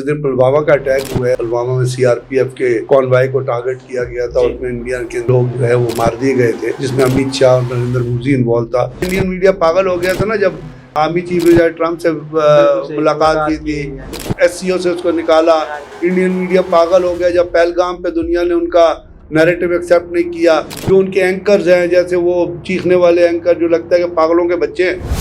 जिस दिन पुलवामा का अटैक हुआ है, पुलवामा में सीआरपीएफ के कॉन्वॉय को टारगेट किया गया था, उसमें इंडिया के लोग जो है वो मार दिए गए थे, जिसमें अमित शाह और नरेंद्र मोदी इन्वॉल्व था। इंडियन मीडिया पागल हो गया था ना जब आर्मी चीफ ने ट्रम्प से मुलाकात की थी, एससीओ से उसको निकाला। इंडियन मीडिया पागल हो गया जब पहलगाम पे दुनिया ने उनका नैरेटिव एक्सेप्ट नहीं किया। जो उनके एंकर्स हैं, जैसे वो चीखने वाले एंकर, जो लगता है कि पागलों के बच्चे हैं।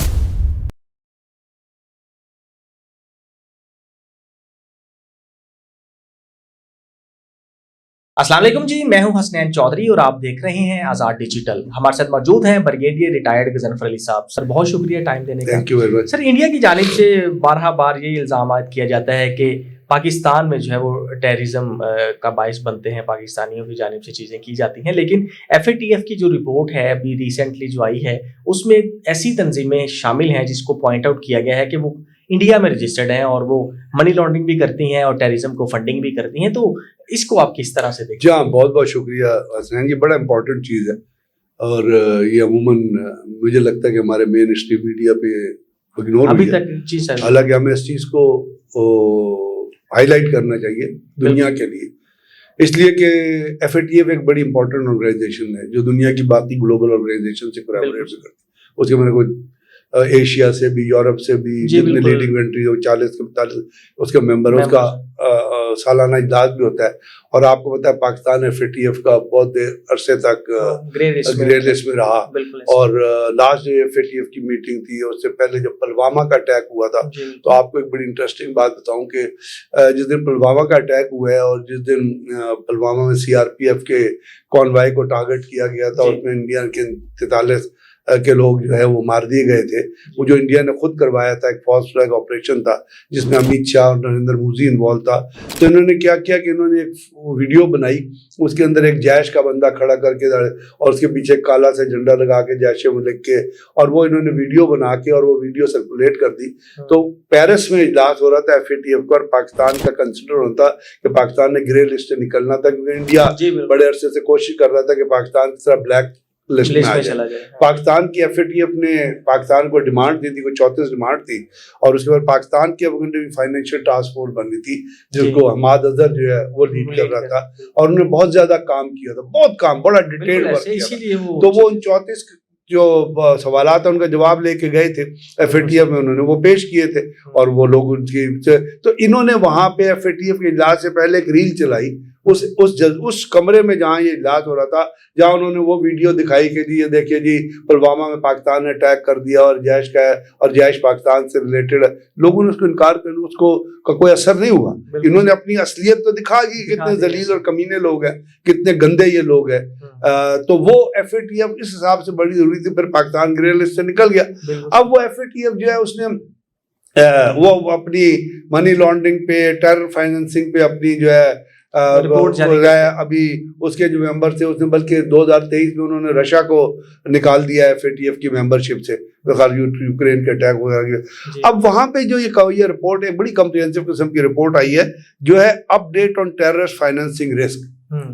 अस्सलाम वालेकुम जी, मैं हूं हसनैन चौधरी और आप देख रहे हैं आज़ाद डिजिटल। हमारे साथ मौजूद हैं ब्रिगेडियर रिटायर्ड गजनफर अली साहब। सर बहुत शुक्रिया टाइम देने का। Thank you very much. Sir India की जानिब से बार ये इल्ज़ाम किया जाता है कि पाकिस्तान में जो है वो टेररिज्म का बायस बनते हैं, पाकिस्तानियों की जानिब से चीज़ें की जाती हैं। लेकिन FATF की जो रिपोर्ट है अभी रिसेंटली जो आई है, उसमें ऐसी तंजीमें शामिल हैं जिसको पॉइंट आउट किया गया है कि वो इंडिया में रजिस्टर्ड हैं और वो मनी लॉन्ड्रिंग भी करती हैं और टेररिज्म को फंडिंग भी करती हैं। तो इसको आप किस तरह से देखते हैं? जी हाँ, बहुत बहुत शुक्रिया हसनैन, ये बड़ा इंपॉर्टेंट चीज़ है और ये अमूमन मुझे लगता है कि हमारे मेन स्ट्रीम मीडिया पे इग्नोर अभी तक चीज़ है। हालांकि हमें इस चीज़ को हाईलाइट करना चाहिए दुनिया के लिए, इसलिए कि FATF एक बड़ी इंपॉर्टेंट ऑर्गेनाइजेशन है जो दुनिया की बाकी ग्लोबल ऑर्गेनाइजेशन से कोलैबोरेट भी करती है। उसके मैंने कोई एशिया से भी, यूरोप से भी, जितने लीडिंग कंट्री 40 के 45 उसके मेंबर, उसका सालाना इजलास भी होता है। और आपको पता है पाकिस्तान FATF का बहुत देर अरसे तक ग्रे लिस्ट में रहा। और लास्ट जो FATF की मीटिंग थी, उससे पहले जब पुलवामा का अटैक हुआ था, तो आपको एक बड़ी इंटरेस्टिंग बात बताऊं कि जिस दिन पुलवामा का अटैक हुआ है और जिस दिन पुलवामा में CRPF के कॉन्वॉय को टारगेट किया गया था, उसमें इंडिया के 43 के लोग जो है वो मार दिए गए थे। वो जो इंडिया ने खुद करवाया था, एक फॉल्स फ्लैग ऑपरेशन था जिसमें अमित शाह और नरेंद्र मोदी इन्वॉल्व था। तो इन्होंने क्या किया कि इन्होंने एक वीडियो बनाई, उसके अंदर एक जैश का बंदा खड़ा करके और उसके पीछे काला से झंडा लगा के जैश में लिख के, और वो इन्होंने वीडियो बना के और वो वीडियो सर्कुलेट कर दी। तो पेरिस में इजलास हो रहा था FATF का और पाकिस्तान का कंसिडर होता कि पाकिस्तान ने ग्रे लिस्ट से निकलना था, क्योंकि इंडिया बड़े अरसे से कोशिश कर रहा था कि पाकिस्तान की तरह ब्लैक लिस्ट में आ जाए। पाकिस्तान की FATF ने पाकिस्तान को डिमांड दी थी, कोई 34 डिमांड थी, और उसके बाद पाकिस्तान की फाइनेंशियल टास्क फोर्स बनी थी जिसको हमाद अजहर जो है वो लीड कर रहा था, और उन्होंने बहुत ज्यादा काम किया था, बहुत काम, बड़ा डिटेल वर्क किया था। तो वो उन 34 जो सवालात है उनका जवाब लेके गए थे FATF में, उन्होंने वो पेश किए थे और वो लोग उनकी। तो इन्होंने वहां पे FATF के इजलास से पहले एक रील चलाई उस कमरे में जहाँ ये इजलास हो रहा था, जहाँ उन्होंने वो वीडियो दिखाई कि जी ये देखिए जी पुलवामा में पाकिस्तान ने अटैक कर दिया और जैश का है और जैश पाकिस्तान से रिलेटेड है। लोगों ने उसको इनकार कर, उसको का कोई असर नहीं हुआ। इन्होंने अपनी असलियत तो दिखा दी, कितने जलील और कमीने लोग हैं, कितने गंदे ये लोग हैं। तो वो FATF इस हिसाब से बड़ी जरूरी थी, फिर पाकिस्तान ग्रे लिस्ट से निकल गया। अब वो FATF जो है उसने वो अपनी मनी लॉन्ड्रिंग पे, टेरर फाइनेंसिंग पे अपनी जो है रिपोर्ट अभी उसके जो मेंबर थे उसने, बल्कि 2023 में उन्होंने रशिया को निकाल दिया FATF की मेंबरशिप से, यूक्रेन के अटैक वगैरह। अब वहां पे जो ये रिपोर्ट है, बड़ी कम्प्रिहेंसिव किस्म की रिपोर्ट आई है, जो है update on terrorist financing risk,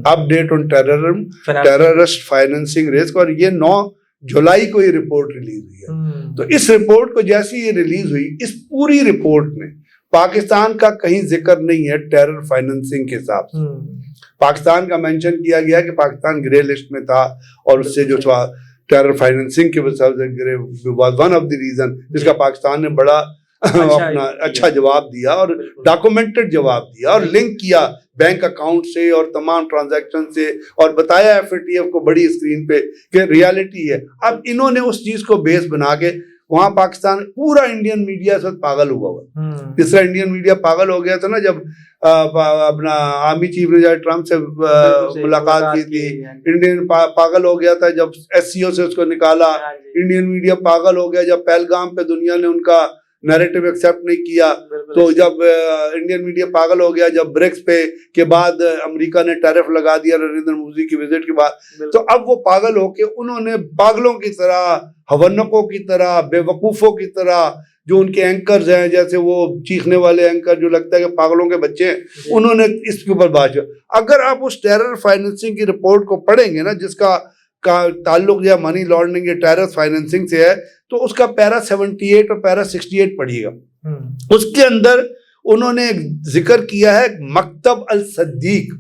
update on terrorist financing risk, और ये 9 जुलाई को ये रिपोर्ट रिलीज हुई है। तो इस रिपोर्ट को जैसे ये रिलीज हुई, इस पूरी रिपोर्ट में पाकिस्तान का कहीं जिक्र नहीं है टेरर फाइनेंसिंग के हिसाब से। पाकिस्तान का मेंशन किया गया कि पाकिस्तान ग्रे लिस्ट में था और उससे जो टेरर फाइनेंसिंग के वजह से वन ऑफ द रीजन जिसका पाकिस्तान ने बड़ा अपना अच्छा जवाब दिया और डॉक्यूमेंटेड जवाब दिया और लिंक किया बैंक अकाउंट से और तमाम ट्रांजैक्शन से, और बताया FATF को बड़ी स्क्रीन पे कि रियलिटी है। अब इन्होंने उस चीज को बेस बना के वहां पाकिस्तान, पूरा इंडियन मीडिया सब पागल हुआ। तीसरा इंडियन मीडिया पागल हो गया था ना जब अपना आर्मी चीफ ने ट्रम्प से मुलाकात की थी। इंडियन पागल हो गया था जब SCO से उसको निकाला। इंडियन मीडिया पागल हो गया जब पहलगाम पे दुनिया ने उनका नैरेटिव एक्सेप्ट नहीं किया। तो जब इंडियन मीडिया पागल हो गया जब ब्रिक्स पे के बाद अमेरिका ने टैरिफ लगा दिया नरेंद्र मोदी की विजिट के बाद। तो अब वो पागल होके उन्होंने पागलों की तरह, हवन्नकों की तरह, बेवकूफों की तरह, जो उनके एंकर्स हैं, जैसे वो चीखने वाले एंकर, जो लगता है कि पागलों के बच्चे हैं, उन्होंने इसके ऊपर बात किया। अगर आप उस टेरर फाइनेंसिंग की रिपोर्ट को पढ़ेंगे ना, जिसका ताल्लुक या मनी लॉन्ड्रिंग या टेरर फाइनेंसिंग से है, तो उसका पैरा 78 और पैरा 68 पढ़िएगा। उसके अंदर उन्होंने जिक्र किया है मकतब अल सद्दीक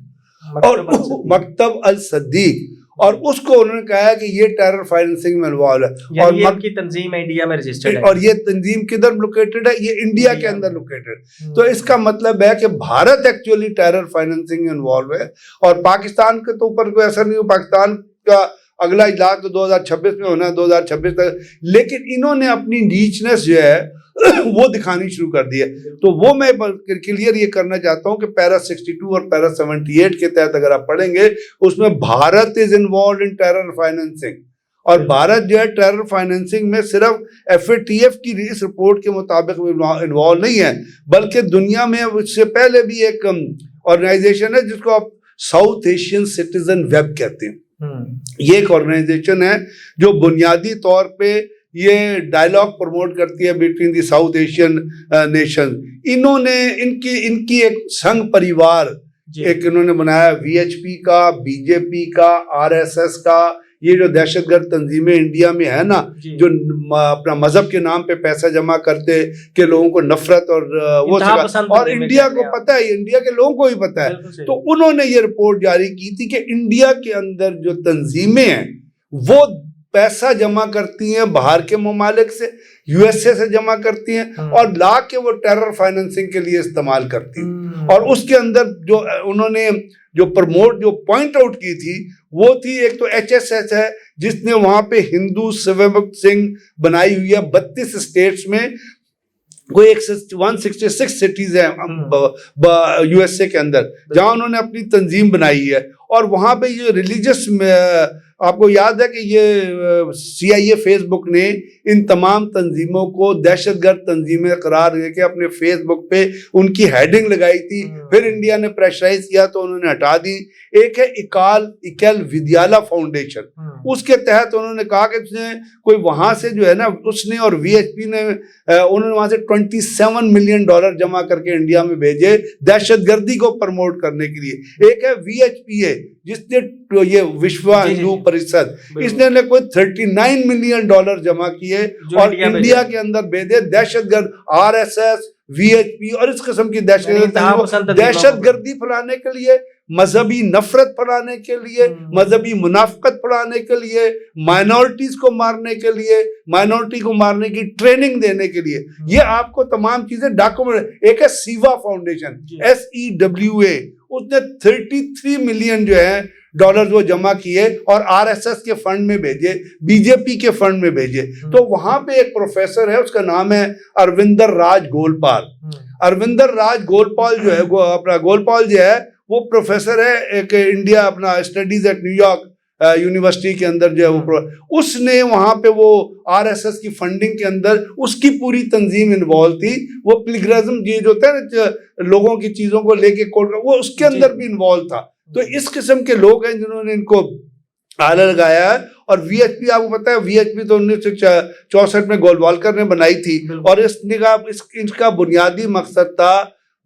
और मकतब अल सद्दीक, और उसको उन्होंने कहा है कि ये टेरर फाइनेंसिंग में इन्वॉल्व है। और की तंजीम इंडिया में रजिस्टर्ड है, और ये तंजीम किधर लोकेटेड है? ये इंडिया के अंदर लोकेटेड। तो इसका मतलब है कि भारत एक्चुअली टेरर फाइनेंसिंग में इन्वॉल्व है, और पाकिस्तान के तो ऊपर कोई असर नहीं हो। पाकिस्तान का अगला इजलास तो 2026 में होना है, 2026 तक, लेकिन इन्होंने अपनी नीचनेस जो है वो दिखानी शुरू कर दी है। तो वो मैं क्लियर ये करना चाहता हूं कि पैरा 62 और पैरा 78 के तहत अगर आप पढ़ेंगे, उसमें Bharat is involve in terror financing, और भारत जो है टेरर फाइनेंसिंग में सिर्फ FATF की इस रिपोर्ट के मुताबिक इन्वॉल्व नहीं है, बल्कि दुनिया में उससे पहले भी एक ऑर्गेनाइजेशन है जिसको आप साउथ एशियन सिटीजन वेब कहते हैं। ये एक ऑर्गेनाइजेशन है जो बुनियादी तौर पे ये डायलॉग प्रमोट करती है between the south Asian nation. इन्होंने इनकी एक संघ परिवार एक इन्होंने बनाया, VHP का, BJP का, RSS का, ये जो दहशतगर्द तंजीमें इंडिया में है ना, जो अपना मजहब के नाम पे पैसा जमा करते कि लोगों को नफरत और वो और इंडिया को पता है, इंडिया के लोगों को ही पता है। तो उन्होंने ये रिपोर्ट जारी की थी कि इंडिया के अंदर जो तंजीमें हैं वो पैसा जमा करती हैं बाहर के ममालिक से, USA से जमा करती हैं और ला के वो टेरर फाइनेंसिंग के लिए इस्तेमाल करती हैं। और उसके अंदर जो उन्होंने जो पॉइंट आउट की थी वो थी, एक तो HSS है जिसने वहां पे हिंदू सिंह बनाई हुई है 32 स्टेट्स में, कोई 166 सिटीज है USA के अंदर जहां उन्होंने अपनी तंजीम बनाई है। और वहां पे ये रिलीजियस, आपको याद है कि ये CIA फेसबुक ने इन तमाम तंजीमों को दहशतगर्द तंजीमें करार देके अपने फेसबुक पे उनकी हेडिंग लगाई थी। फिर इंडिया ने प्रेशराइज किया तो उन्होंने हटा दी। एक है इकल विद्याला फाउंडेशन, उसके तहत उन्होंने कहा कि उसने कोई वहां से जो है ना, उसने और VHP ने उन्होंने वहां से $27 मिलियन जमा करके इंडिया में भेजे दहशतगर्दी को प्रमोट करने के लिए। एक है VHPA जिसने ये विश्व हिंदू परिषद, इसने कोई $39 मिलियन जमा किए और इंडिया के अंदर भेजे दहशतगर्द RSS, VHP और इस किस्म की दहशतगर्दी फैलाने के लिए, मजहबी नफरत फैलाने के लिए, मजहबी मुनाफकत फैलाने के लिए, माइनॉरिटीज को मारने के लिए, माइनॉरिटी को मारने की ट्रेनिंग देने के लिए। ये आपको तमाम चीजें डॉक्यूमेंट। एक है सीवा फाउंडेशन, SEWA, उसने 33 मिलियन जो है डॉलर वो जमा किए और RSS के फंड में भेजे, BJP के फंड में भेजे। तो वहां पे एक प्रोफेसर है, उसका नाम है अरविंदर राज गोलपाल। अरविंदर राज गोलपाल जो है, अपना गोलपाल जो है वो प्रोफेसर है एक इंडिया अपना स्टडीज एट न्यूयॉर्क यूनिवर्सिटी के अंदर जो है वो, उसने वहां पे वो RSS की फंडिंग के अंदर उसकी पूरी तंजीम इन्वॉल्व थी। वो पिलग्रिज्म ये जो होता है ना, लोगों की चीजों को लेके कोर्ट, वो उसके अंदर भी इन्वॉल्व था। तो इस किस्म के लोग हैं जिन्होंने इनको आला लगाया है। और VHP आपको पता है, VHP तो 1964 में गोलवालकर ने बनाई थी और इसका बुनियादी मकसद था,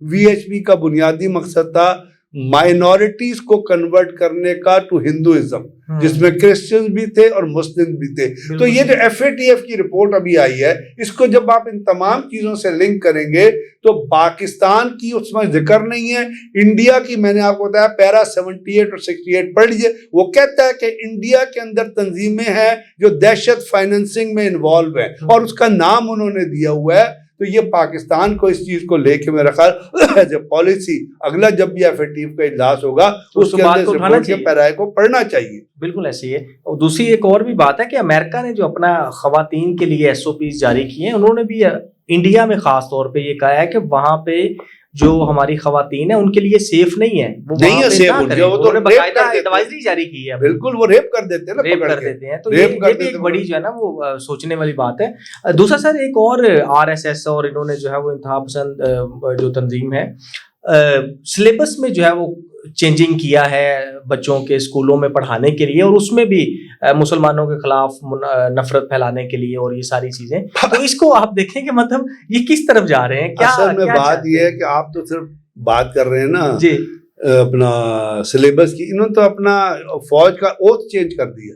VHP का बुनियादी मकसद था माइनॉरिटीज को कन्वर्ट करने का टू हिंदुइज्म, जिसमें क्रिश्चियंस भी थे और मुस्लिम भी थे। तो ये जो FATF की रिपोर्ट अभी आई है, इसको जब आप इन तमाम चीजों से लिंक करेंगे तो पाकिस्तान की उसमें जिक्र नहीं है, इंडिया की। मैंने आपको बताया पैरा 78 और 68 पढ़ लीजिए, वो कहता है कि इंडिया के अंदर तंजीमें हैं जो दहशत फाइनेंसिंग में इन्वॉल्व है और उसका नाम उन्होंने दिया हुआ है। तो ये पाकिस्तान को इस चीज को लेके मेरा ख्याल एज ए पॉलिसी अगला जब भी FATF का इजलास होगा तो उसके अंदर के पैराए को पढ़ना चाहिए। बिल्कुल ऐसी है। और दूसरी एक और भी बात है कि अमेरिका ने जो अपना खवातीन के लिए SOPs जारी किए हैं, उन्होंने भी इंडिया में खास तौर पे ये कहा है कि वहां पे जो हमारी खवातीन है उनके लिए सेफ नहीं है, वो नहीं है सेफ, वो तो बकायदा एडवाइजरी जारी की है। बिल्कुल, वो रेप कर देते हैं ना, रेप कर देते हैं। तो ये भी एक बड़ी जो है ना वो सोचने वाली बात है। दूसरा सर, एक और RSS और इन्होंने जो है वो इंतहा पसंद जो तंजीम है, सिलेबस में जो है वो चेंजिंग किया है बच्चों के स्कूलों में पढ़ाने के लिए, और उसमें भी मुसलमानों के खिलाफ नफरत फैलाने के लिए और ये सारी चीजें। तो इसको आप देखें कि मतलब ये किस तरफ जा रहे हैं, क्या असल में बात ये है कि आप तो सिर्फ बात कर रहे हैं ना जी अपना सिलेबस की, इन्होंने तो अपना फौज का ओथ चेंज कर दिया।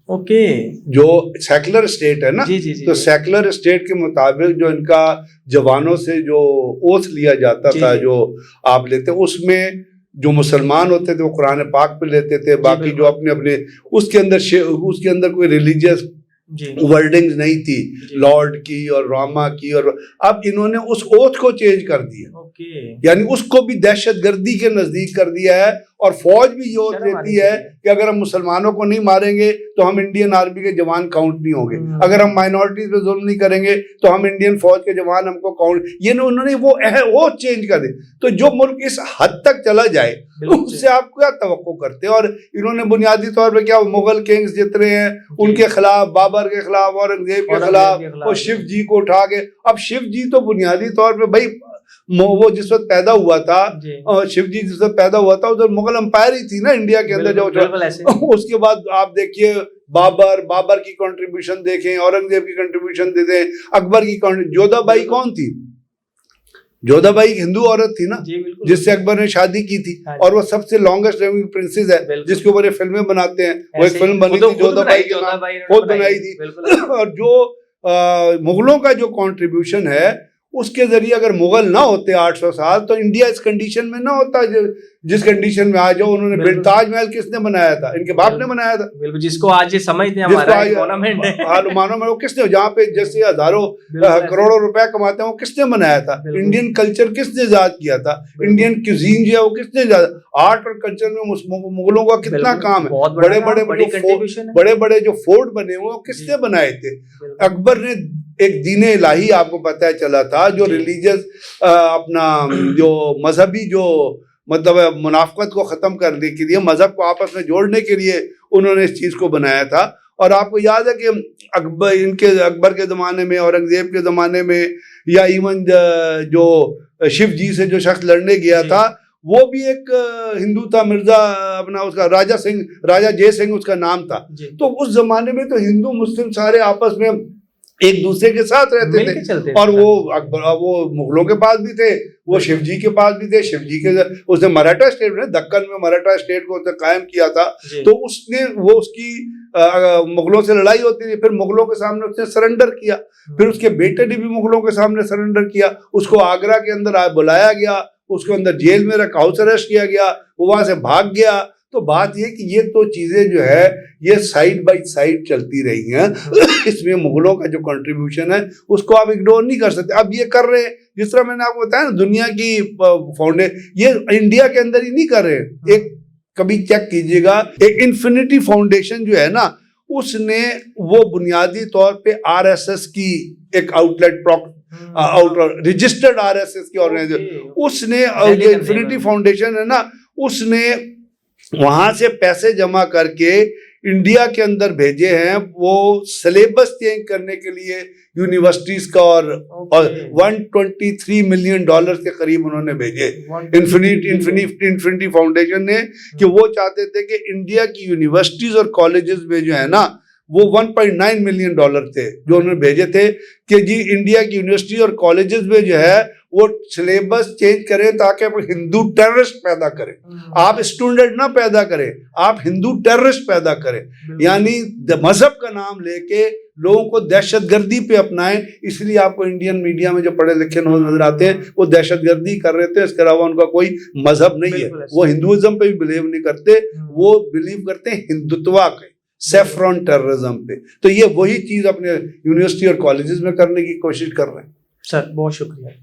ओके। जो सेकुलर स्टेट है ना, जी जी जी तो सेकुलर स्टेट के मुताबिक जो इनका जवानों से जो ओथ लिया जाता जी था, जी जो आप लेते, उसमें जो मुसलमान होते थे वो कुरान पाक पे लेते थे, बाकी जो अपने अपने उसके अंदर कोई रिलीजियस जी वर्डिंग्स नहीं थी, जी लॉर्ड की और रामा की, और अब इन्होंने उस ओथ को चेंज कर दिया, ओके। यानी उसको भी दहशतगर्दी के नजदीक कर दिया है। और फौज भी ये ओथ शर्म आनी देती है चाहिए। कि अगर हम मुसलमानों को नहीं मारेंगे तो हम इंडियन आर्मी के जवान काउंट नहीं होंगे, अगर हम माइनॉरिटीज पे जुल्म नहीं करेंगे तो हम इंडियन फौज के जवान हमको काउंट, ये उन्होंने वो चेंज कर दी। तो जो मुल्क इस हद तक चला जाए बिल्कुल उससे आप क्या तवक्को करते हैं? और इन्होंने बुनियादी तौर पे क्या, मुगल किंग्स जितने हैं उनके खिलाफ, बाबर के खिलाफ, औरंगजेब के खिलाफ, और शिव जी को उठा के, अब शिव जी तो बुनियादी तौर पे भाई वो जिस वक्त पैदा हुआ था, जी शिव जी जिस वक्त पैदा हुआ था उधर मुगल अंपायर ही थी ना इंडिया के अंदर, बिल्कुल बिल्कुल ऐसे। जो उसके बाद आप देखिए बाबर की कंट्रीब्यूशन देखें, औरंगजेब की कंट्रीब्यूशन देखें, अकबर की जोधाबाई कौन थी? जोधाबाई एक हिंदू औरत थी ना, जी बिल्कुल, जिससे अकबर ने शादी की थी, हाँ और वो सबसे लॉन्गेस्ट लिविंग प्रिंसेस है, बिल्कुल। जिसके ऊपर ये फिल्में बनाते हैं। वो एक ऐसे फिल्म बनी खुद थी जोधाबाई के नाम, जोधाबाई ने खुद बनाई थी। बिल्कुल। और जो मुगलों का जो कंट्रीब्यूशन है, उसके जरिए अगर मुगल ना होते 800 साल तो इंडिया इस कंडीशन में ना होता जिस कंडीशन में आ जाओ। उन्होंने बिल्कुल। ताजमहल किसने बनाया था? इनके बाप ने बनाया था। बिल्कुल, जिसको आज ये समझते हैं जिसको हमारा आज एक मोनूमेंट है। मानो में वो किसने, जहाँ पे जैसे हजारों बिल्कुल करोड़ों रुपए कमाते हैं, वो किसने बनाया था? बिल्कुल। इंडियन कल्चर किसने इजाद किया था? बिल्कुल। इंडियन क्यूजीन जो है वो किसने इजाद, आर्ट और कल्चर में मुगलों का कितना बिल्कुल, काम है? बहुत बड़ा बड़े काम, बड़ी contribution है। बड़े बड़े जो फोर्ट बने हुए वो किसने बनाए थे? बिल्कुल। अकबर ने एक दीन इलाही, आपको पता है चला था, जो जी। रिलीजियस अपना जो मजहबी जो मतलब मुनाफकत को खत्म करने के लिए, मजहब को आपस में जोड़ने के लिए उन्होंने इस चीज को बनाया था। और आपको याद है कि अकबर के जमाने में, औरंगजेब के जमाने में, या इवन जो शिव जी से जो शख्स लड़ने गया था वो भी एक हिंदू था, मिर्जा अपना उसका राजा जय सिंह उसका नाम था। तो उस जमाने में तो हिंदू मुस्लिम सारे आपस में एक दूसरे के साथ रहते थे। और वो अकबर, वो मुगलों के पास भी थे, वो शिव जी के पास भी थे। शिव जी के उसने मराठा स्टेट में, दक्कन में मराठा स्टेट को उसने कायम किया था। तो उसने उसकी मुगलों से लड़ाई होती थी, फिर मुगलों के सामने उसने सरेंडर किया, फिर उसके बेटे ने भी मुगलों के सामने सरेंडर किया। उसको आगरा के अंदर बुलाया गया, उसको अंदर जेल में रखा, हाउस अरेस्ट किया गया, वो वहां से भाग गया। तो बात ये कि ये तो चीजें जो है ये साइड बाय साइड चलती रही हैं। इसमें मुगलों का जो कंट्रीब्यूशन है उसको आप इग्नोर नहीं कर सकते। अब ये कर रहे हैं, जिस तरह मैंने आपको बताया ना, दुनिया की ये इंडिया के अंदर ही नहीं कर रहे। एक कभी चेक कीजिएगा, एक इन्फिनिटी फाउंडेशन जो है ना, उसने वो बुनियादी तौर पे आरएसएस की एक रजिस्टर्ड आरएसएस की ऑर्गेनाइजेशन, उसने जो इन्फिनिटी फाउंडेशन है ना, उसने वहां से पैसे जमा करके इंडिया के अंदर भेजे हैं, वो सिलेबस चेंज करने के लिए यूनिवर्सिटीज का, और 123 मिलियन डॉलर के करीब उन्होंने भेजे इन्फिनिटी फाउंडेशन ने, कि वो चाहते थे कि इंडिया की यूनिवर्सिटीज और कॉलेजेस में जो है ना, वो 1.9 मिलियन डॉलर थे जो उन्होंने भेजे थे कि जी इंडिया की यूनिवर्सिटी और कॉलेजेस में जो है वो सिलेबस चेंज करें ताकि आप हिंदू टेररिस्ट पैदा करें। आप स्टूडेंट ना पैदा करें, आप हिंदू टेररिस्ट पैदा करें, यानी मजहब का नाम लेके लोगों को दहशतगर्दी पे अपनाएं। इसलिए आपको इंडियन मीडिया में जो पढ़े लिखे नजर आते हैं वो दहशतगर्दी कर रहे थे, इसके अलावा उनका कोई मजहब नहीं है। वो हिंदुइज्म पे भी बिलीव नहीं करते, वो बिलीव करते हैं हिंदुत्वा के, सेफ्रॉन टेररिज्म पे। तो ये वही चीज अपने यूनिवर्सिटी और कॉलेजेस में करने की कोशिश कर रहे हैं। सर बहुत शुक्रिया।